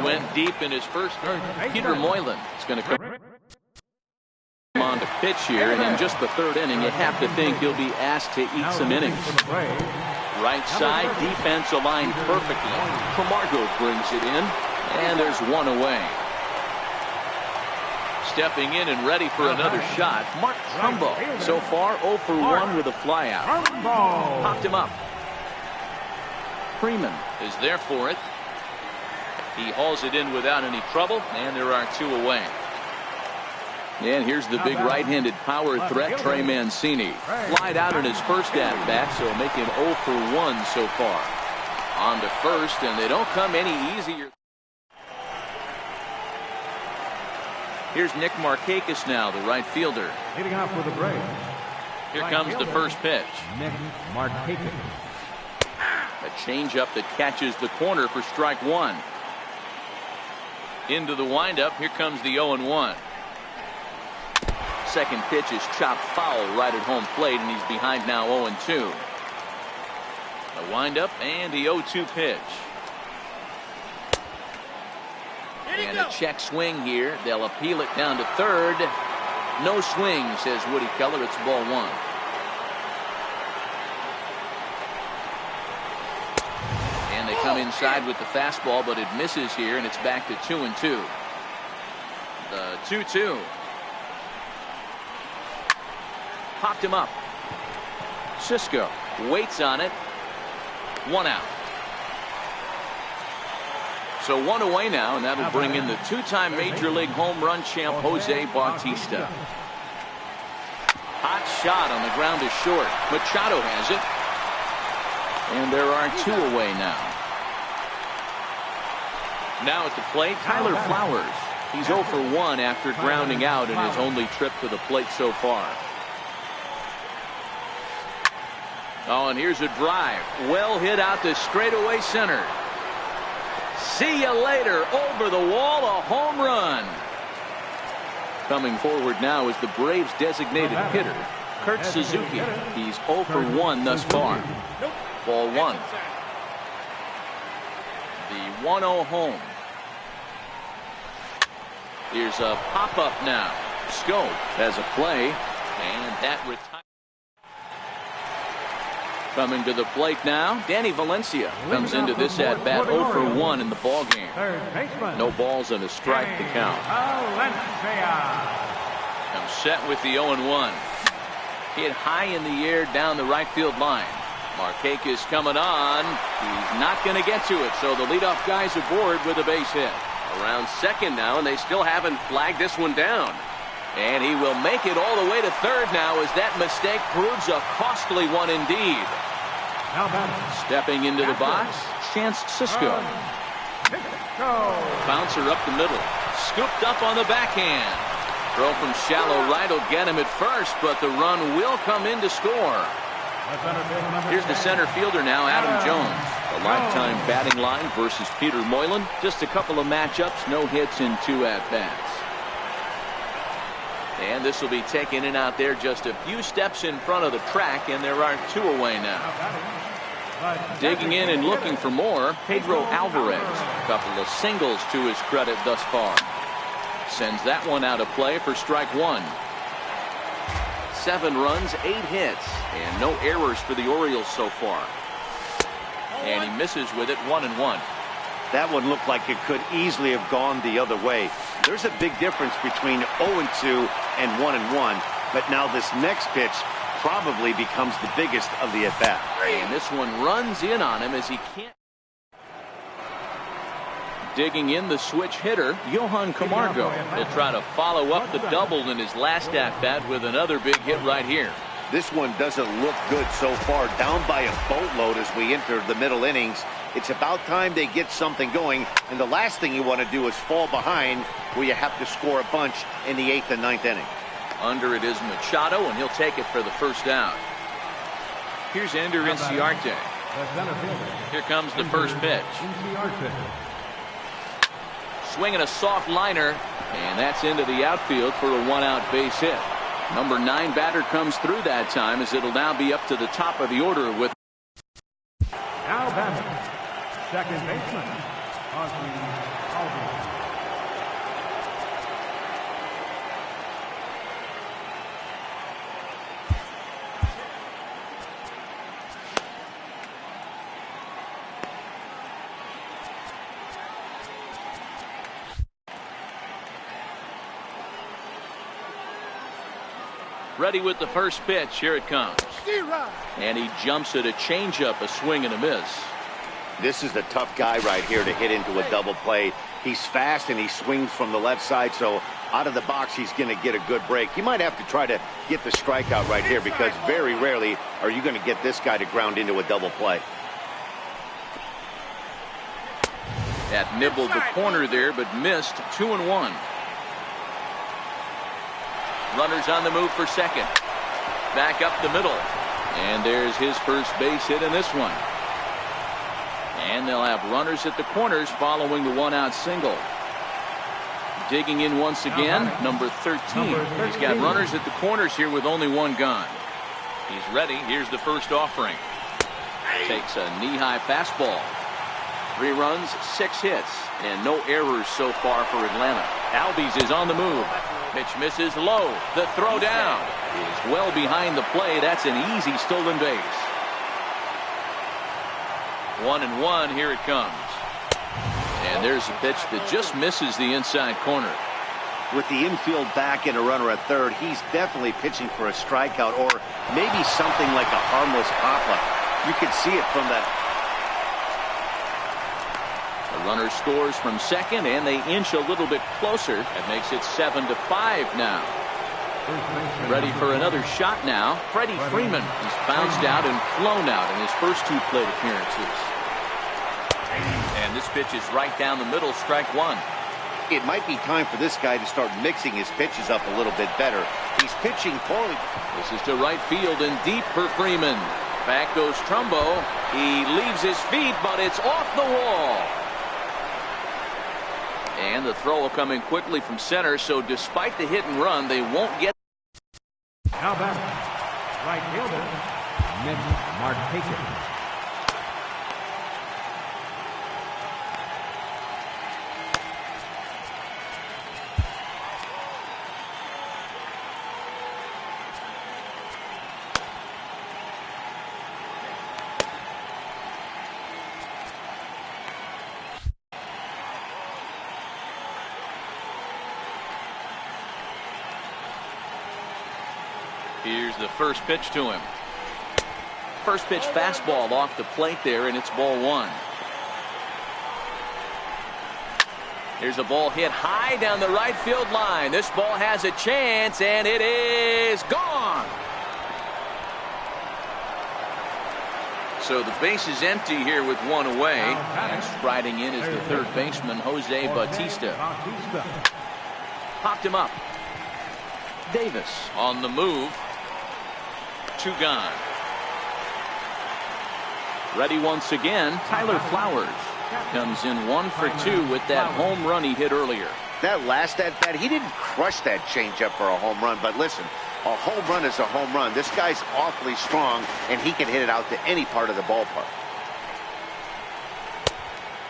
went deep in his first. Peter Moylan is going to come on to pitch here, and in just the third inning, you have to think he'll be asked to eat some innings. Right side, defense aligned perfectly. Camargo brings it in, and there's one away. Stepping in and ready for another shot, Mark Trumbo. So far, 0 for 1 with a flyout. Popped him up. Freeman is there for it. He hauls it in without any trouble, and there are 2 away. And here's the big right-handed power threat, Trey Mancini. Flied out in his first at-bat, so make him 0 for 1 so far. On to first, and they don't come any easier. Here's Nick Markakis now, the right fielder. Leading off with the Braves. Here comes the first pitch. Nick Markakis. A changeup that catches the corner for strike 1. Into the windup. Here comes the 0-1. Second pitch is chopped foul right at home plate, and he's behind now 0-2. The windup and the 0-2 pitch. And a check swing here. They'll appeal it down to third. No swing, says Woody Keller. It's ball 1. And they come inside with the fastball, but it misses here, and it's back to 2-2. The 2-2. Popped him up. Cisco waits on it. 1 out. So 1 away now, and that'll bring in the 2-time Major League home run champ Jose Bautista. Hot shot on the ground is short. Machado has it. And there are 2 away now. Now at the plate, Tyler Flowers. He's 0 for 1 after grounding out in his only trip to the plate so far. Oh, and here's a drive. Well hit out to straightaway center. See you later. Over the wall, a home run. Coming forward now is the Braves designated hitter, Kurt Suzuki. He's 0 for 1 thus far. Ball 1. The 1-0 home. Here's a pop-up now. Scope has a play, and that retires. Coming to the plate now, Danny Valencia comes into this at-bat 0 for 1 in the ballgame. No balls and a strike to count. I'm set with the 0-1. Hit high in the air down the right field line. Markakis coming on. He's not going to get to it, so the leadoff guy's aboard with a base hit. Around second now, and they still haven't flagged this one down. And he will make it all the way to third now, as that mistake proves a costly one indeed. Stepping into the box, Chance Cisco. Bouncer up the middle. Scooped up on the backhand. Throw from shallow right will get him at first, but the run will come in to score. Here's the center fielder now, Adam Jones. A lifetime batting line versus Peter Moylan. Just a couple of matchups, no hits in 2 at-bats. And this will be taken in out there just a few steps in front of the track, and there are 2 away now. Digging in and looking for more, Pedro Alvarez. A couple of singles to his credit thus far. Sends that one out of play for strike 1. 7 runs, 8 hits, and no errors for the Orioles so far. And he misses with it, 1-1. That one looked like it could easily have gone the other way. There's a big difference between 0-2 and 1-1, but now this next pitch probably becomes the biggest of the at-bat. And this one runs in on him as he can't. Digging in the switch hitter, Johan Camargo. He'll try to follow up the double in his last at-bat with another big hit right here. This one doesn't look good so far. Down by a boatload as we enter the middle innings. It's about time they get something going, and the last thing you want to do is fall behind where you have to score a bunch in the 8th and 9th inning. Under it is Machado, and he'll take it for the first out. Here's Ender Inciarte. Here comes the first pitch. Swinging a soft liner, and that's into the outfield for a 1-out base hit. Number 9 batter comes through that time, as it'll now be up to the top of the order with. Now batting, second baseman, Ozzie Albies. Ready with the first pitch. Here it comes. And he jumps at a changeup, a swing and a miss. This is the tough guy right here to hit into a double play. He's fast and he swings from the left side, so out of the box he's going to get a good break. He might have to try to get the strikeout right here because very rarely are you going to get this guy to ground into a double play. That nibbled the corner there, but missed. 2-1. Runners on the move for second. Back up the middle. And there's his first base hit in this one. And they'll have runners at the corners following the one-out single. Digging in once again, number 13. He's got runners at the corners here with only one gone. He's ready. Here's the first offering. Takes a knee-high fastball. 3 runs, 6 hits, and no errors so far for Atlanta. Albies is on the move. Pitch misses low. The throw down is well behind the play. That's an easy stolen base. 1-1. Here it comes. And there's a pitch that just misses the inside corner. With the infield back and a runner at third, he's definitely pitching for a strikeout or maybe something like a harmless pop-up. You can see it from that. The runner scores from second, and they inch a little bit closer. That makes it 7-5 now. Ready for another shot now. Freddie Freeman. He's bounced out and flown out in his first 2 plate appearances. And this pitch is right down the middle, strike 1. It might be time for this guy to start mixing his pitches up a little bit better. He's pitching poorly. This is to right field and deep for Freeman. Back goes Trumbo. He leaves his feet, but it's off the wall. And the throw will come in quickly from center, so despite the hit and run, they won't get. Now back, right fielder, Mitch Markakis. Here's the first pitch to him. First pitch fastball off the plate there, and it's ball 1. Here's a ball hit high down the right field line. This ball has a chance, and it is gone. So the base is empty here with 1 away. And striding in is the third baseman, Jose Bautista. Popped him up. Davis on the move. 2 gone. Ready once again, Tyler Flowers. Comes in 1 for 2 with that home run he hit earlier. That last at bat, he didn't crush that changeup for a home run, but listen, a home run is a home run. This guy's awfully strong, and he can hit it out to any part of the ballpark.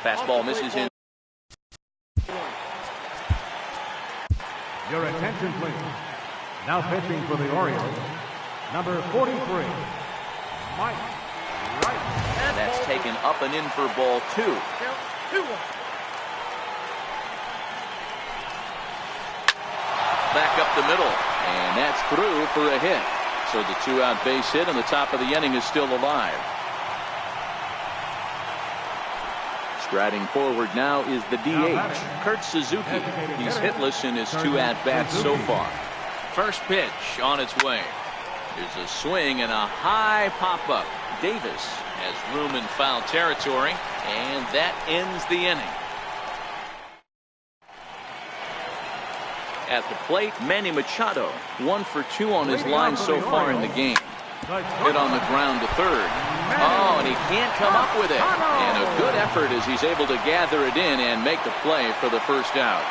Fastball misses in. Your attention, please. Now pitching for the Orioles, number 43, Mike Wright. And that's taken up and in for ball 2. Back up the middle, and that's through for a hit. So the 2-out base hit on the top of the inning is still alive. Striding forward now is the DH, Kurt Suzuki. He's hitless in his 2 at-bats so far. First pitch on its way. There's a swing and a high pop-up. Davis has room in foul territory, and that ends the inning. At the plate, Manny Machado, 1 for 2 on his line so far in the game. Hit on the ground to third. Oh, and he can't come up with it. And a good effort as he's able to gather it in and make the play for the first out.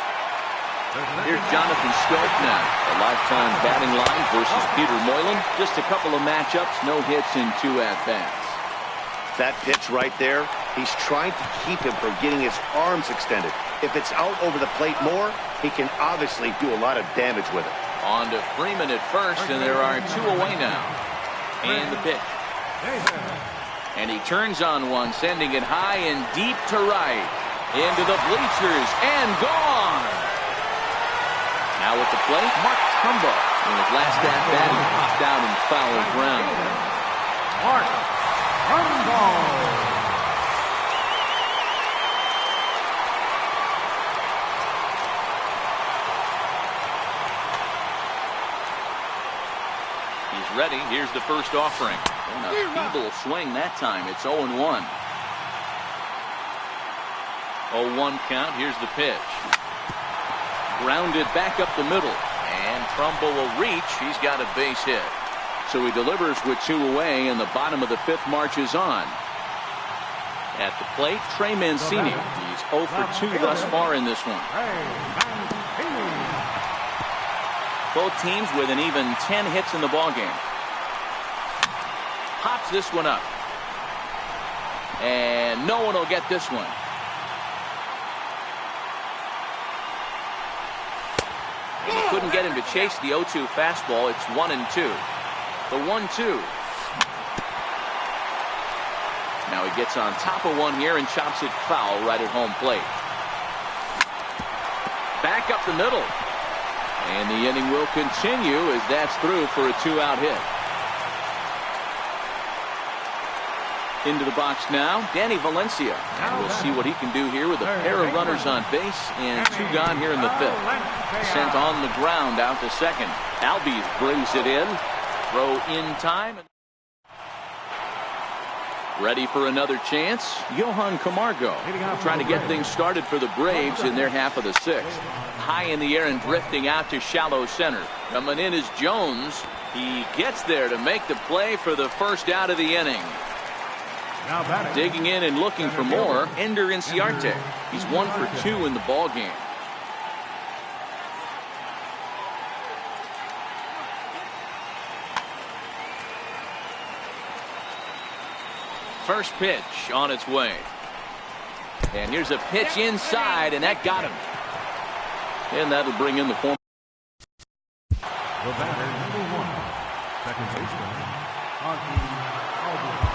Here's Jonathan Schoop now. A lifetime batting line versus Peter Moylan. Just a couple of matchups, no hits in 2 at-bats. That pitch right there, he's trying to keep him from getting his arms extended. If it's out over the plate more, he can obviously do a lot of damage with it. On to Freeman at first, and there are 2 away now. And the pitch. And he turns on one, sending it high and deep to right. Into the bleachers, and gone! Now at the plate, Mark Trumbo. In his last at bat, he popped out in foul ground. Mark Grunwald. He's ready. Here's the first offering. And a feeble swing that time. It's 0-1. 0-1 count. Here's the pitch. Grounded back up the middle. And Trumbo will reach. He's got a base hit. So he delivers with 2 away, and the bottom of the 5th marches on. At the plate, Trey Mancini. He's 0 for 2 thus far in this one. Both teams with an even 10 hits in the ballgame. Pops this one up. And no one will get this one. And he couldn't get him to chase the 0-2 fastball. It's 1-2. The 1-2. Now he gets on top of one here and chops it foul right at home plate. Back up the middle. And the inning will continue as that's through for a 2-out hit. Into the box now, Danny Valencia. And we'll see what he can do here with a pair of runners on base and 2 gone here in the 5th. Sent on the ground out to second. Albies brings it in. Throw in time. Ready for another chance. Johan Camargo trying to get things started for the Braves in their half of the 6th. High in the air and drifting out to shallow center. Coming in is Jones. He gets there to make the play for the first out of the inning. Digging in and looking for more, Ender Inciarte. He's 1 for 2 in the ball game. First pitch on its way. And here's a pitch inside, and that got him. And that'll bring in the form. The batter, number 1, second baseman, Ozzie Albies.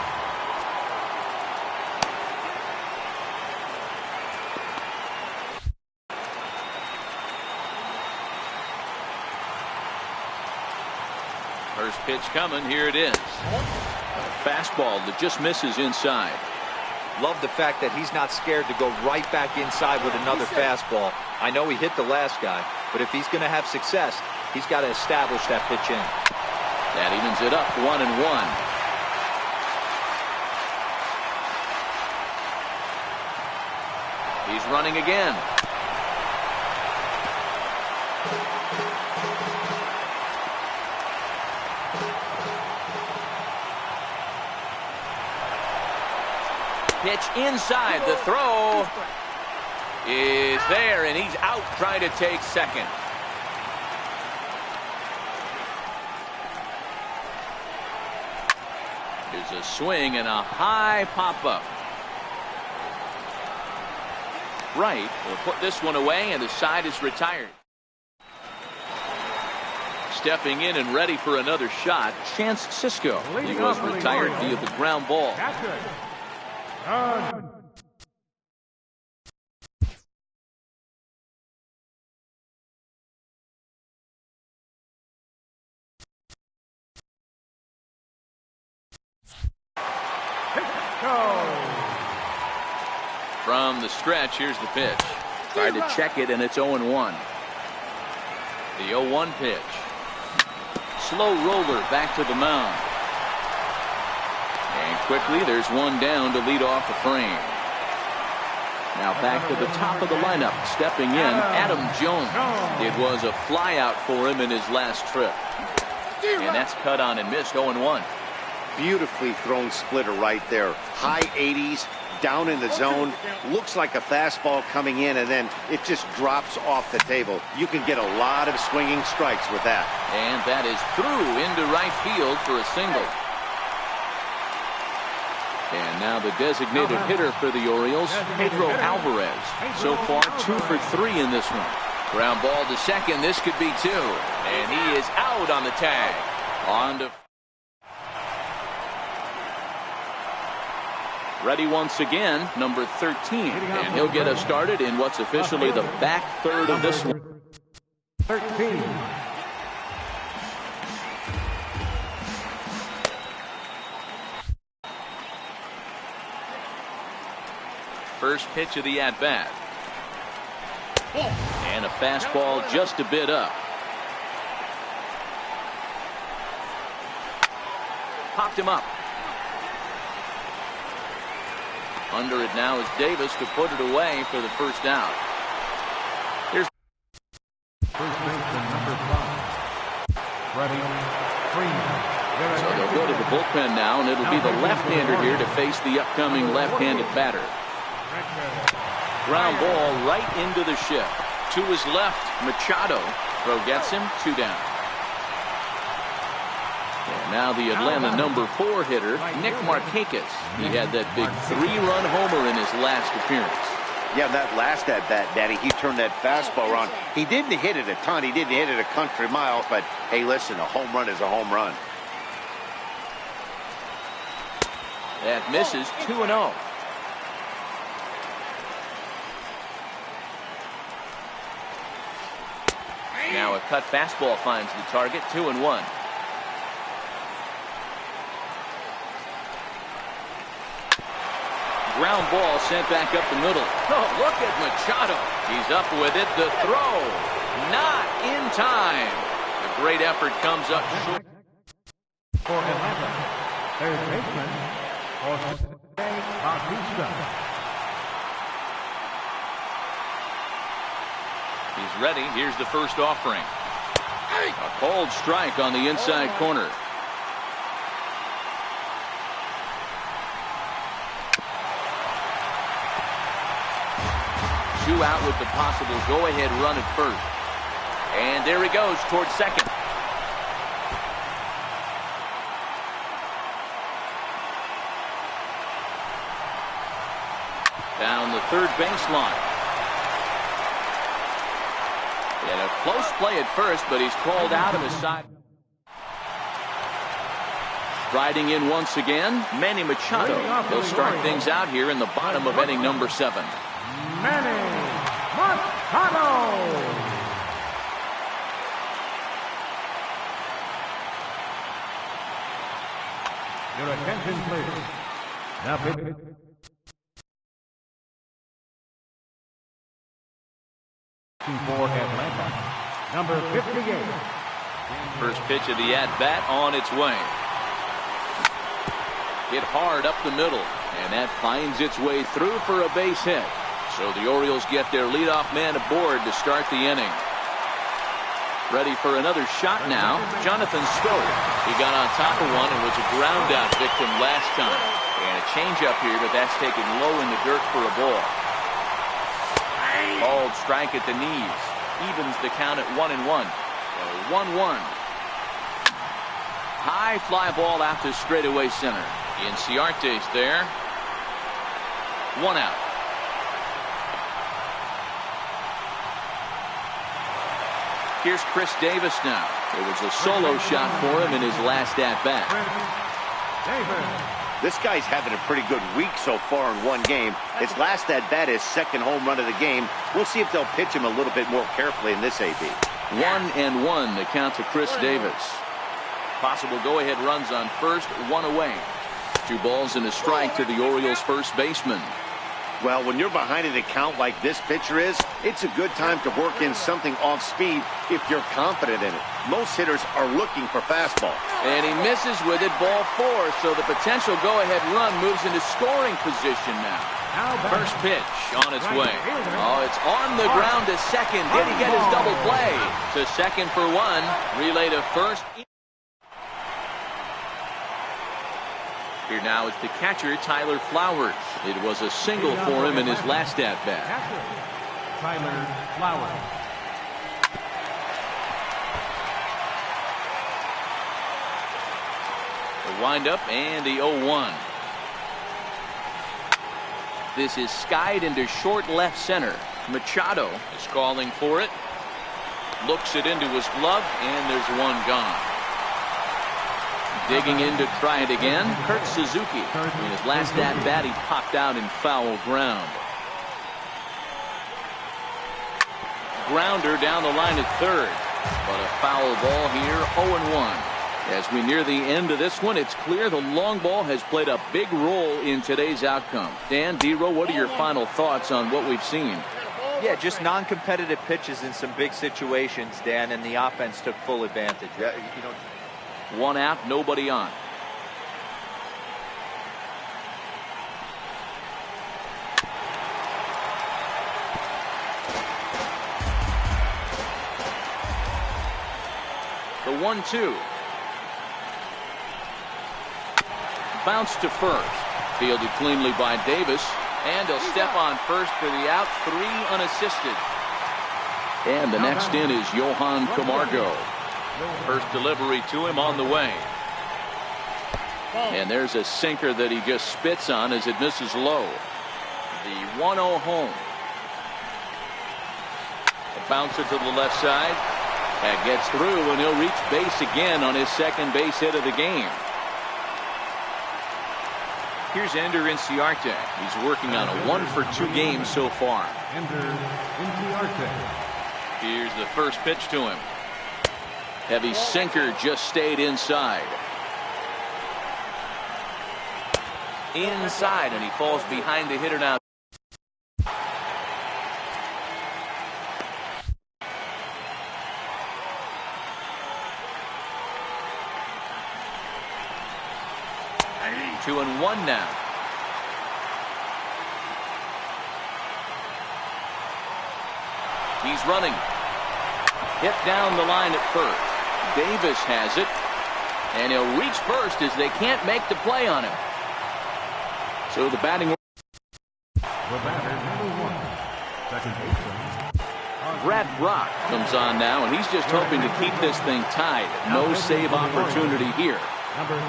First pitch coming. Here it is. A fastball that just misses inside. Love the fact that he's not scared to go right back inside with another fastball. I know he hit the last guy, but if he's going to have success, he's got to establish that pitch in. That evens it up 1-1. He's running again. Pitch inside. The throw is there, and he's out trying to take second. There's a swing and a high pop-up. Right will put this one away, and the side is retired. Stepping in and ready for another shot, Chance Sisco. He was retired via the ground ball. From the stretch, here's the pitch. Tried to check it, and it's 0-1. The 0-1 pitch. Slow roller back to the mound. And quickly, there's one down to lead off the frame. Now back to the top of the lineup. Stepping in, Adam Jones. It was a flyout for him in his last trip. And that's cut on and missed. 0-1. Beautifully thrown splitter right there. High 80s, down in the zone. Looks like a fastball coming in, and then it just drops off the table. You can get a lot of swinging strikes with that. And that is through into right field for a single. And now the designated hitter for the Orioles, Pedro Alvarez. So far, 2 for 3 in this one. Ground ball to second. This could be 2. And he is out on the tag. On to... Ready once again, number 13. And he'll get us started in what's officially the back third of this one. 13. First pitch of the at-bat. And a fastball just a bit up. Popped him up. Under it now is Davis to put it away for the first out. Here's First baseman number 5, Freddie Freeman. So they'll go to the bullpen now, and it'll be the left-hander here to face the upcoming left-handed batter. Ground ball right into the shift. To his left, Machado. Throw gets him, 2 down. And now the Atlanta number 4 hitter, Nick Markakis. He had that big 3-run homer in his last appearance. Yeah, that last at-bat, Daddy, he turned that fastball around. He didn't hit it a ton. He didn't hit it a country mile, but hey, listen, a home run is a home run. That misses, 2-0. Now a cut fastball finds the target, 2-1. Ground ball sent back up the middle. Oh, look at Machado. He's up with it. The throw. Not in time. A great effort comes up short. For Atlanta, third baseman, Jose Bautista. He's ready. Here's the first offering. A cold strike on the inside corner. Two out with the possible go-ahead run at first. And there he goes towards second. Down the third baseline. And a close play at first, but he's called out of the side. Riding in once again, Manny Machado. He'll start things out here in the bottom of inning number 7. Manny Machado. Your attention, please. Now pitch. For Atlanta, number 58. First pitch of the at-bat on its way. Hit hard up the middle, and that finds its way through for a base hit. So the Orioles get their leadoff man aboard to start the inning. Ready for another shot now, Jonathan Schoop. He got on top of one and was a ground out victim last time. And a changeup here, but that's taken low in the dirt for a ball. Called strike at the knees. Evens the count at 1-1. So 1-1. High fly ball out to straightaway center. Inciarte's there. 1 out. Here's Chris Davis now. It was a solo shot for him in his last at-bat. This guy's having a pretty good week so far in one game. His last at-bat is second home run of the game. We'll see if they'll pitch him a little bit more carefully in this AB. 1-1 the count to Chris Davis. Possible go-ahead runs on first, 1 away. 2 balls and a strike to the Orioles first baseman. Well, when you're behind in a count like this pitcher is, it's a good time to work in something off speed if you're confident in it. Most hitters are looking for fastball. And he misses with it, ball 4, so the potential go-ahead run moves into scoring position now. First pitch on its way. Oh, it's on the ground to second. Did he get his double play? To second for 1. Relay to first. Here now is the catcher, Tyler Flowers. It was a single for him in his last at-bat. Tyler Flowers. The windup and the 0-1. This is skied into short left center. Machado is calling for it. Looks it into his glove, and there's 1 gone. Digging in to try it again, Kurt Suzuki. In his last at-bat, he popped out in foul ground. Grounder down the line at third. But a foul ball here, 0-1. As we near the end of this one, it's clear the long ball has played a big role in today's outcome. Dan, D-Row, what are your final thoughts on what we've seen? Yeah, just non-competitive pitches in some big situations, Dan, and the offense took full advantage. Yeah, One out, nobody on. The 1-2. Bounce to first. Fielded cleanly by Davis. And he'll step on first for the out. 3 unassisted. And the next in is Johan Camargo. First delivery to him on the way. And there's a sinker that he just spits on as it misses low. The 1-0 home. A bouncer to the left side. That gets through, and he'll reach base again on his second base hit of the game. Here's Ender Inciarte. He's working on a 1-for-2 game so far. Ender Inciarte. Here's the first pitch to him. Heavy sinker just stayed inside. Inside, and he falls behind the hitter now. Two and one now. He's running. Hit down the line at first. Davis has it. And he'll reach first as they can't make the play on him. So the batting. The batter, number 1. Second baseman. Brad Brach comes on now, and he's just hoping to keep this thing tied. No save opportunity here.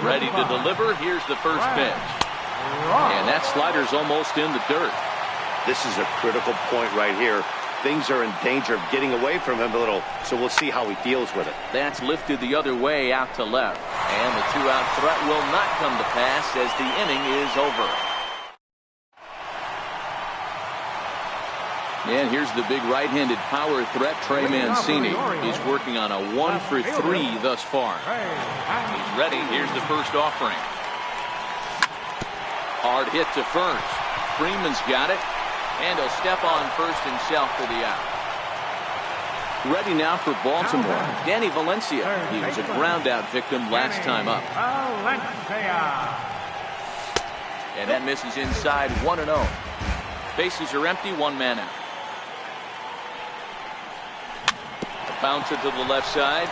Ready to deliver. Here's the first pitch. And that slider's almost in the dirt. this is a critical point right here. Things are in danger of getting away from him a little, so we'll see how he deals with it. That's lifted the other way out to left. And the two-out threat will not come to pass as the inning is over. And here's the big right-handed power threat, Trey Mancini. He's working on a 1-for-3 thus far. He's ready. Here's the first offering. Hard hit to first. Freeman's got it. And he'll step on first himself for the out. Ready now for Baltimore. Danny Valencia. He was a ground-out victim last time up. And that misses inside 1-0. Bases are empty, one man out. Bouncer to the left side.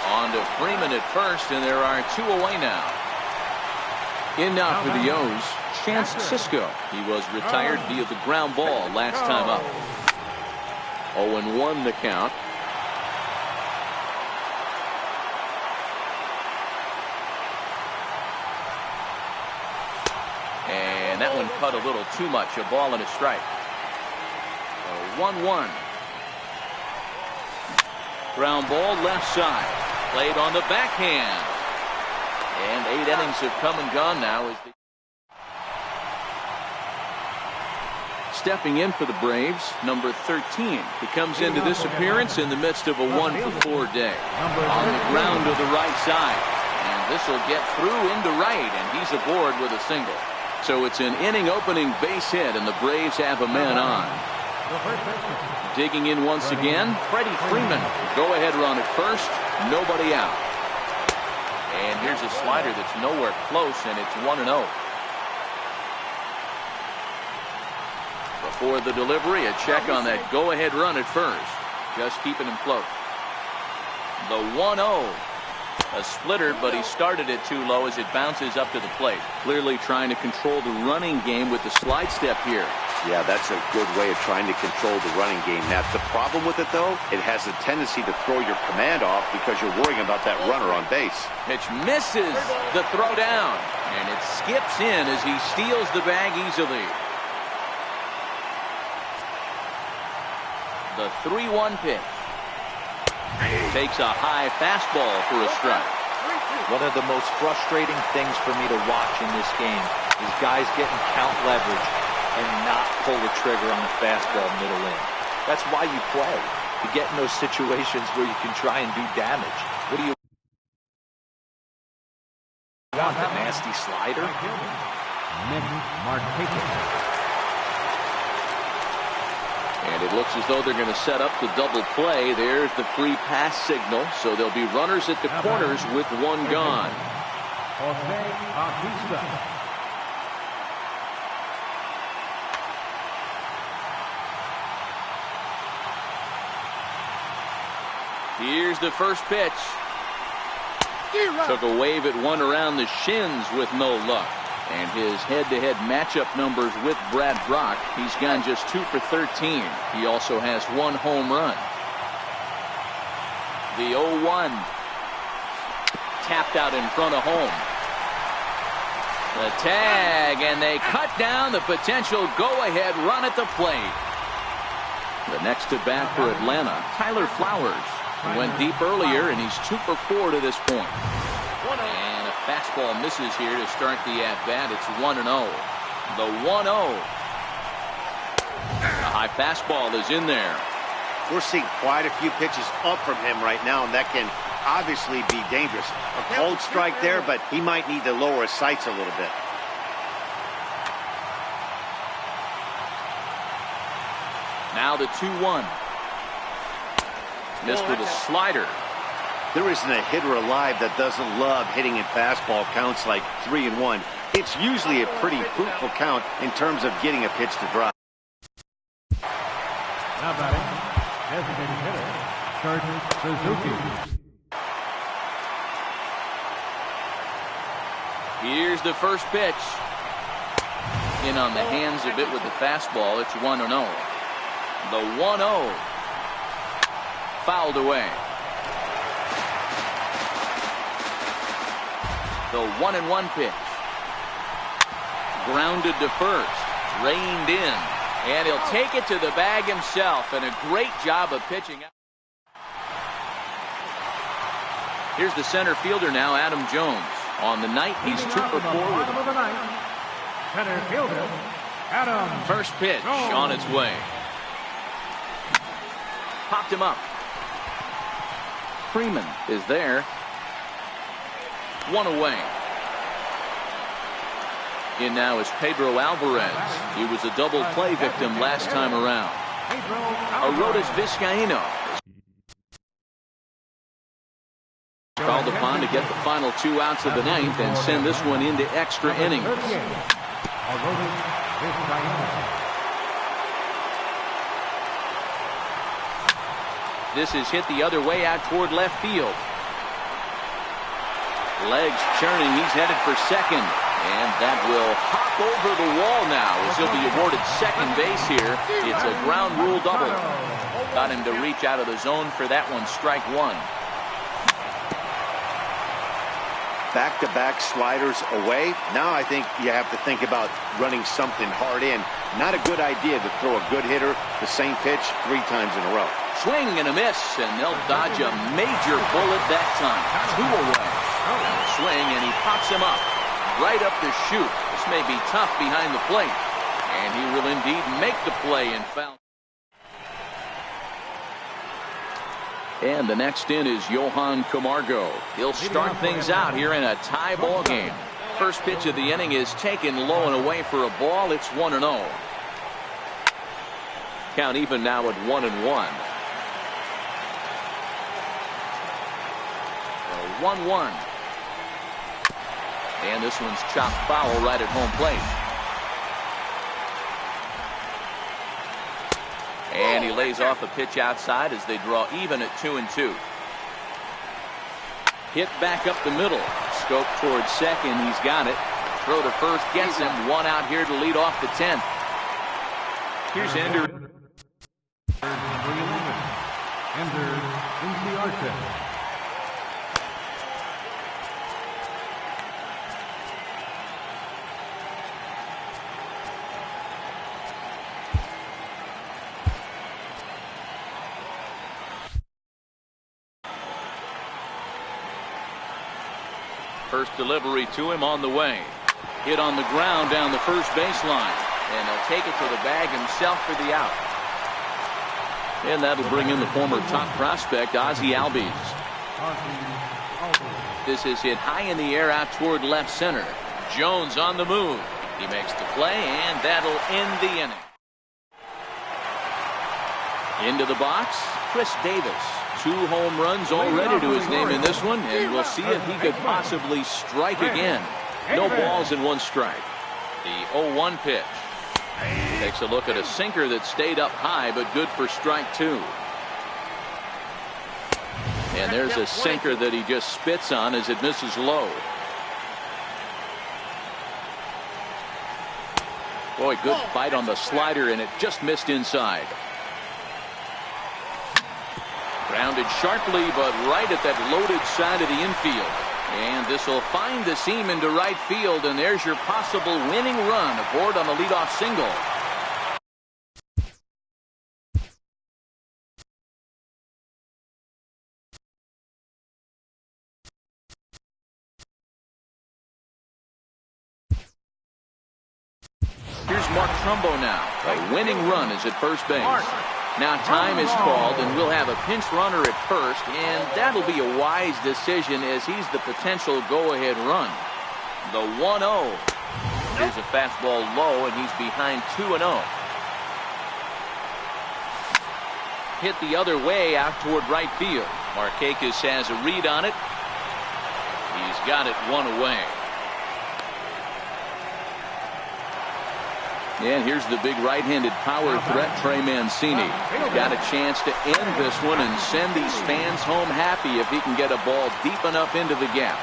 On to Freeman at first, and there are two away now. In now for the O's, Chance Sisco. He was retired via the ground ball last time up. 0-1 the count. And that one cut a little too much. A ball and a strike. 1-1. Ground ball left side. Played on the backhand. And 8 innings have come and gone now. As stepping in for the Braves, number 13. He comes into this appearance in the midst of a 1-for-4 day. On the ground to the right side. And this will get through into right, and he's aboard with a single. So it's an inning opening base hit, and the Braves have a man on. Digging in once again, Freddie Freeman. Go ahead run at first, nobody out. And here's a slider that's nowhere close, and it's 1-0. Before the delivery, a check on that go ahead run at first. Just keeping him float. The 1-0. A splitter, but he started it too low as it bounces up to the plate. Clearly trying to control the running game with the slide step here. Yeah, that's a good way of trying to control the running game. Now, the problem with it, though, it has a tendency to throw your command off because you're worrying about that runner on base. Pitch misses the throw down, and it skips in as he steals the bag easily. The 3-1 pitch. Takes a high fastball for a strike. One of the most frustrating things for me to watch in this game is guys getting count leverage and not pull the trigger on a fastball middle in. That's why you play. to get in those situations where you can try and do damage. What do you want? The nasty slider? Nick Markakis. And it looks as though they're going to set up the double play. There's the free pass signal. So there'll be runners at the corners with one gone. Jose Bautista. Here's the first pitch. Took a wave at one around the shins with no luck. And his head-to-head matchup numbers with Brad Brach, he's gone just 2 for 13. He also has 1 home run. The 0-1. Tapped out in front of home. The tag, and they cut down the potential go-ahead run at the plate. The next at bat for Atlanta, Tyler Flowers. He went deep earlier, and he's 2 for 4 to this point. And a fastball misses here to start the at-bat. It's 1-0. The 1-0. A high fastball is in there. We're seeing quite a few pitches up from him right now, and that can obviously be dangerous. A cold strike there, but he might need to lower his sights a little bit. Now the 2-1. Missed with a slider. There isn't a hitter alive that doesn't love hitting in fastball counts like 3-1. It's usually a pretty fruitful count in terms of getting a pitch to drop. Now batting, designated hitter, Sergeant Suzuki. Here's the first pitch. In on the hands a bit with the fastball. It's 1-0. The 1-0. Fouled away. The 1-1 pitch. Grounded to first. Reined in. And he'll take it to the bag himself. And a great job of pitching. Here's the center fielder now, Adam Jones. On the night, he's 2 for 4. Center fielder, Adam. First pitch on its way. Popped him up. Freeman is there. 1 away. In now is Pedro Alvarez. He was a double play victim last time around. Arodys Vizcaíno called upon to get the final 2 outs of the ninth and send this one into extra innings. This is hit the other way out toward left field. Legs churning. He's headed for second. And that will hop over the wall now as he'll be awarded second base here. It's a ground rule double. Got him to reach out of the zone for that one. Strike 1. Back-to-back sliders away. Now I think you have to think about running something hard in. Not a good idea to throw a good hitter the same pitch 3 times in a row. Swing and a miss, and they'll dodge a major bullet that time. 2 away. Swing, and he pops him up. Right up the chute. This may be tough behind the plate. And he will indeed make the play and foul. And the next in is Johan Camargo. He'll start things out here in a tie ball game. First pitch of the inning is taken low and away for a ball. It's 1-0. Count even now at 1-1. 1-1. And this one's chopped foul right at home plate. And he lays off a pitch outside as they draw even at 2-2. Hit back up the middle. Scope towards second. He's got it. Throw to first gets him. 1 out here to lead off the 10th. Here's Ender. Ender Inciarte. First delivery to him on the way. Hit on the ground down the first baseline. And he'll take it to the bag himself for the out. And that'll bring in the former top prospect, Ozzie Albies. This is hit high in the air out toward left center. Jones on the move. He makes the play, and that'll end the inning. Into the box, Chris Davis. 2 home runs already to his name in this one, and we'll see if he could possibly strike again. No balls and 1 strike. The 0-1 pitch. Takes a look at a sinker that stayed up high, but good for strike 2. And there's a sinker that he just spits on as it misses low. Boy, good bite on the slider, and it just missed inside. Grounded sharply, but right at that loaded side of the infield. And this will find the seam into right field, and there's your possible winning run aboard on the leadoff single. Here's Mark Trumbo now. A winning run is at first base. Now time is called, and we'll have a pinch runner at first, and that'll be a wise decision as he's the potential go-ahead run. The 1-0. Here's a fastball low, and he's behind 2-0. Hit the other way out toward right field. Markakis has a read on it. He's got it 1 away. And here's the big right-handed power threat, Trey Mancini. Got a chance to end this one and send these fans home happy if he can get a ball deep enough into the gap.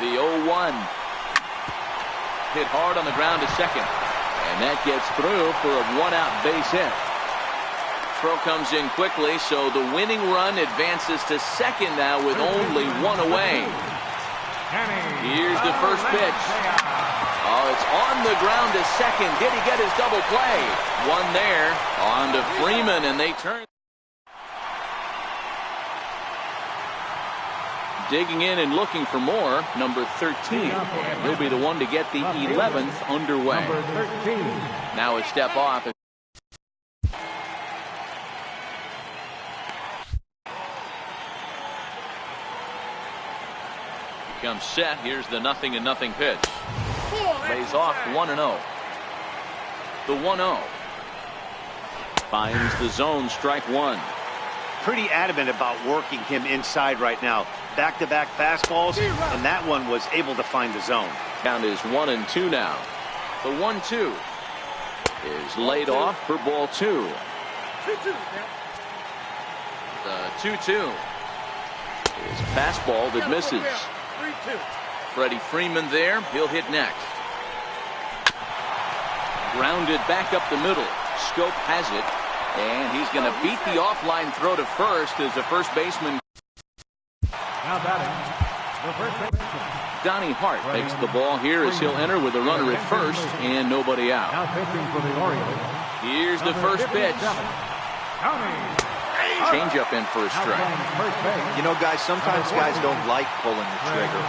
The 0-1. Hit hard on the ground to second. And that gets through for a 1-out base hit. Throw comes in quickly, so the winning run advances to second now with only 1 away. Here's the first pitch. Oh, it's on the ground to second. Did he get his double play? 1 there. On to Freeman, and they turn. Digging in and looking for more, number 13. He'll be the one to get the 11th underway. Now a step off. Comes set. Here's the 0-0 pitch. Lays off 1-0. The 1-0. Finds the zone, strike 1. Pretty adamant about working him inside right now. Back-to-back fastballs, and that one was able to find the zone. Count is 1-2 now. The 1-2 is laid off for ball 2. The 2-2 is a fastball that misses. Freddie Freeman there. He'll hit next. Grounded back up the middle. Scope has it. And he's going to beat the offline throw to first as the first baseman. Now batting, the first baseman. Donnie Hart takes the ball here as he'll enter with a runner at first and nobody out. Now pitching for the Orioles. Here's the first pitch. Change up in for a strike. You know, guys, sometimes guys don't like pulling the trigger.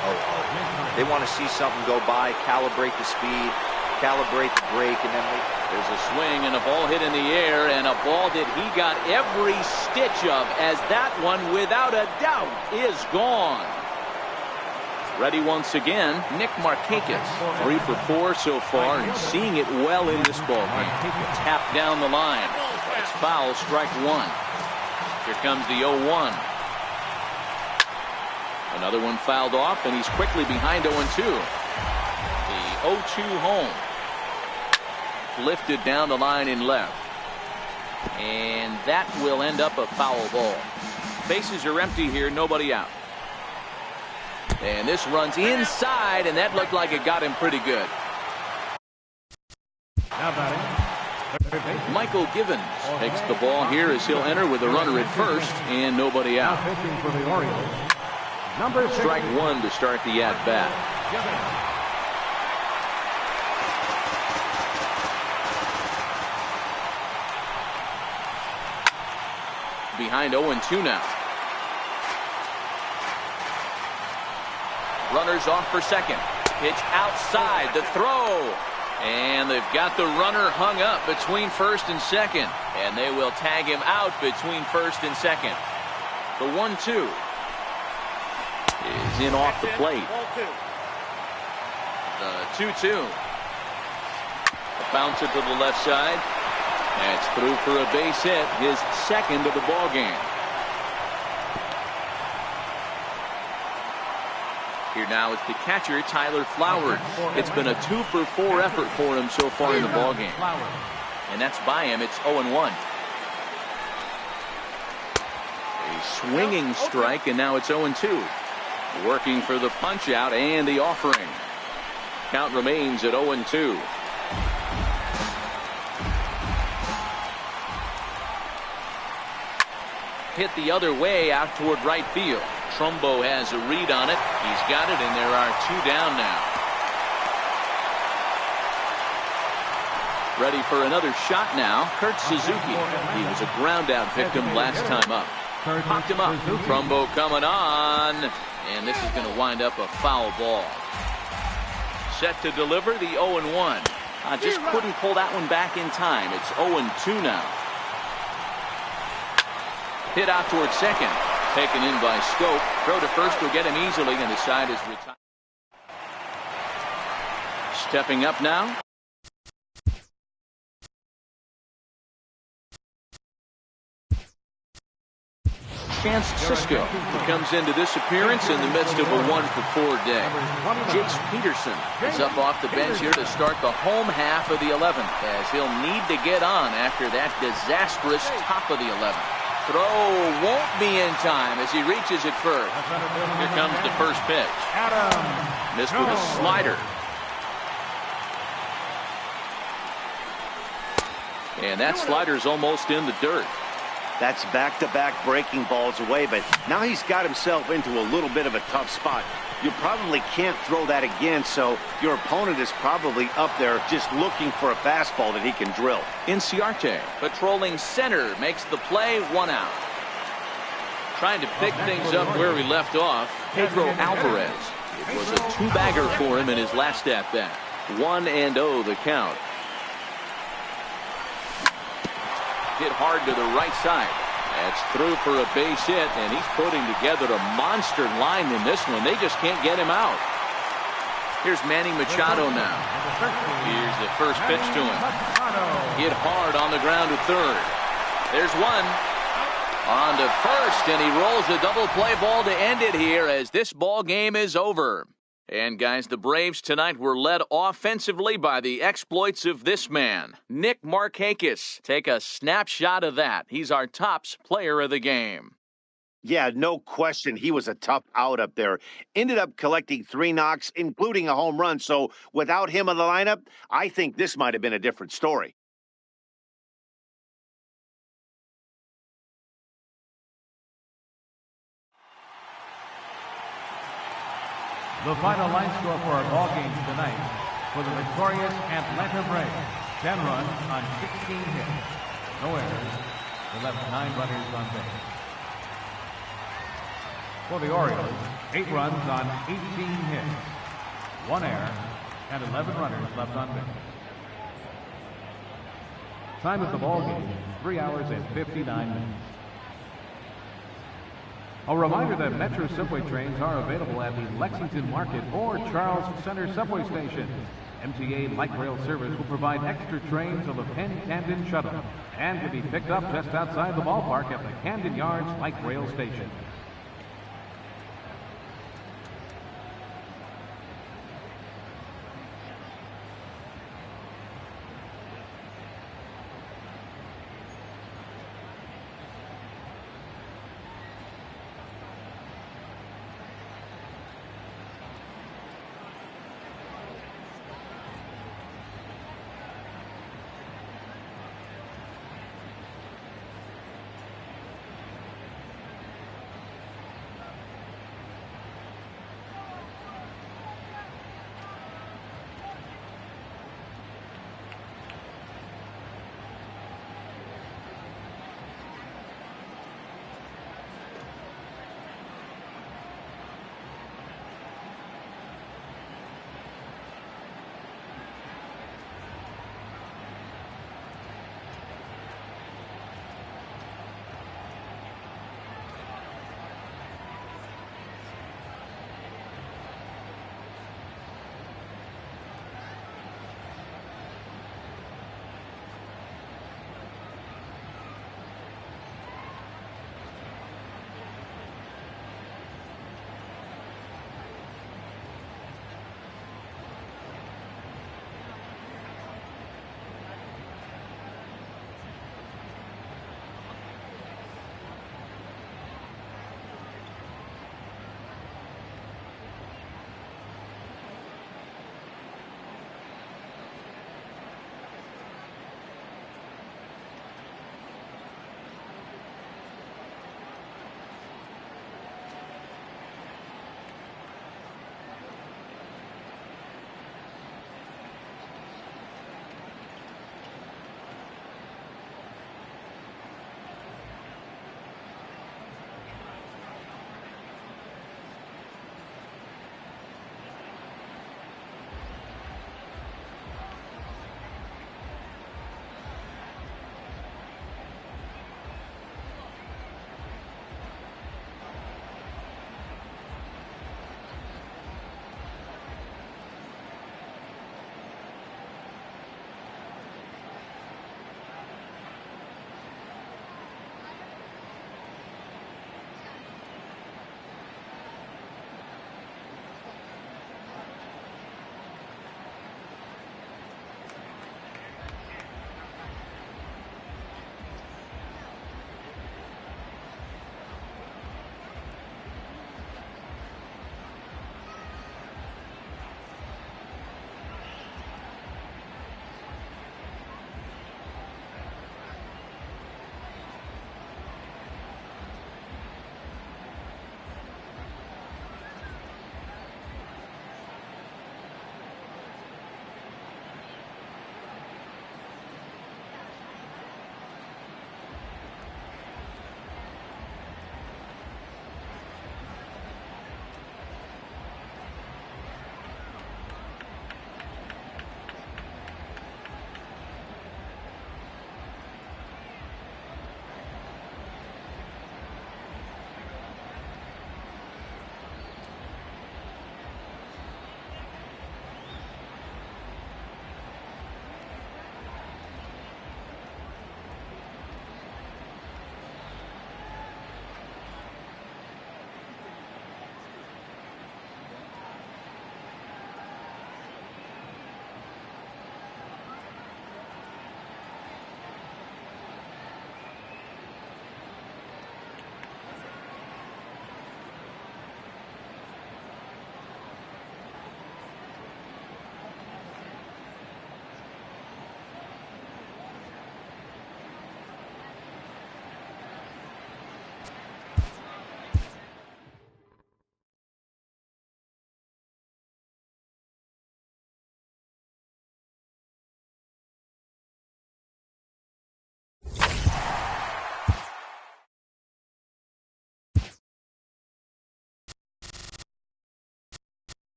They want to see something go by, calibrate the speed, calibrate the break, and then there's a swing and a ball hit in the air, and a ball that he got every stitch of, as that one, without a doubt, is gone. Ready once again, Nick Markakis. 3 for 4 so far, and seeing it well in this ball game. Tapped down the line. It's foul, strike 1. Here comes the 0-1. Another one fouled off, and he's quickly behind 0-2. The 0-2 home. Lifted down the line in left. And that will end up a foul ball. Bases are empty here, nobody out. And this runs inside, and that looked like it got him pretty good. Now batting. Michael Givens takes the ball here as he'll enter with a runner at first and nobody out. Now pitching for the Orioles. Number Strike 1 to start the at-bat. Behind 0-2 now. Runners off for second. Pitch outside. The throw. And they've got the runner hung up between first and second. And they will tag him out between first and second. The 1-2 is in off the plate. The 2-2. Bounce it to the left side. That's through for a base hit, his second of the ball game. Here now is the catcher, Tyler Flowers. It's been a 2-for-4 effort for him so far in the ball game. And that's by him. It's 0-1. A swinging strike, and now it's 0-2. Working for the punch out and the offering. Count remains at 0-2. Hit the other way out toward right field. Trumbo has a read on it. He's got it, and there are 2 down now. Ready for another shot now. Kurt Suzuki. He was a ground out victim last time up. Popped him up. Trumbo coming on. And this is going to wind up a foul ball. Set to deliver the 0-1. Just couldn't pull that one back in time. It's 0-2 now. Hit out towards second. Taken in by Schoop. Throw to first will get him easily, and the side is retired. Stepping up now. Chance Sisco, who comes into this appearance in the midst of a 1-for-4 day. Jace Peterson is up off the bench here to start the home half of the 11th, as he'll need to get on after that disastrous top of the 11th. Throw won't be in time as he reaches it first. Here comes the first pitch. Missed with a slider. And that slider's almost in the dirt. That's back-to-back breaking balls away, but now he's got himself into a little bit of a tough spot. You probably can't throw that again, so your opponent is probably up there just looking for a fastball that he can drill. Inciarte patrolling center makes the play, 1 out. Trying to pick things up where we left off, Pedro Alvarez. It was a 2-bagger for him in his last at-bat. 1-0 the count. Hit hard to the right side. That's through for a base hit, and he's putting together a monster line in this one. They just can't get him out. Here's Manny Machado now. Here's the first pitch to him. Hit hard on the ground to third. There's one. On to first, and he rolls a double play ball to end it here as this ball game is over. And guys, the Braves tonight were led offensively by the exploits of this man, Nick Markakis. Take a snapshot of that. He's our tops player of the game. Yeah, no question. He was a tough out up there. Ended up collecting 3 knocks, including a home run. So without him in the lineup, I think this might have been a different story. The final line score for our ball games tonight for the victorious Atlanta Braves: 10 runs on 16 hits, no errors. They left 9 runners on base. For the Orioles, 8 runs on 18 hits, 1 error, and 11 runners left on base. Time of the ball game, 3 hours and 59 minutes. A reminder that Metro subway trains are available at the Lexington Market or Charles Center subway station. MTA Light Rail Service will provide extra trains on the Penn Camden Shuttle and can be picked up just outside the ballpark at the Camden Yards Light Rail Station.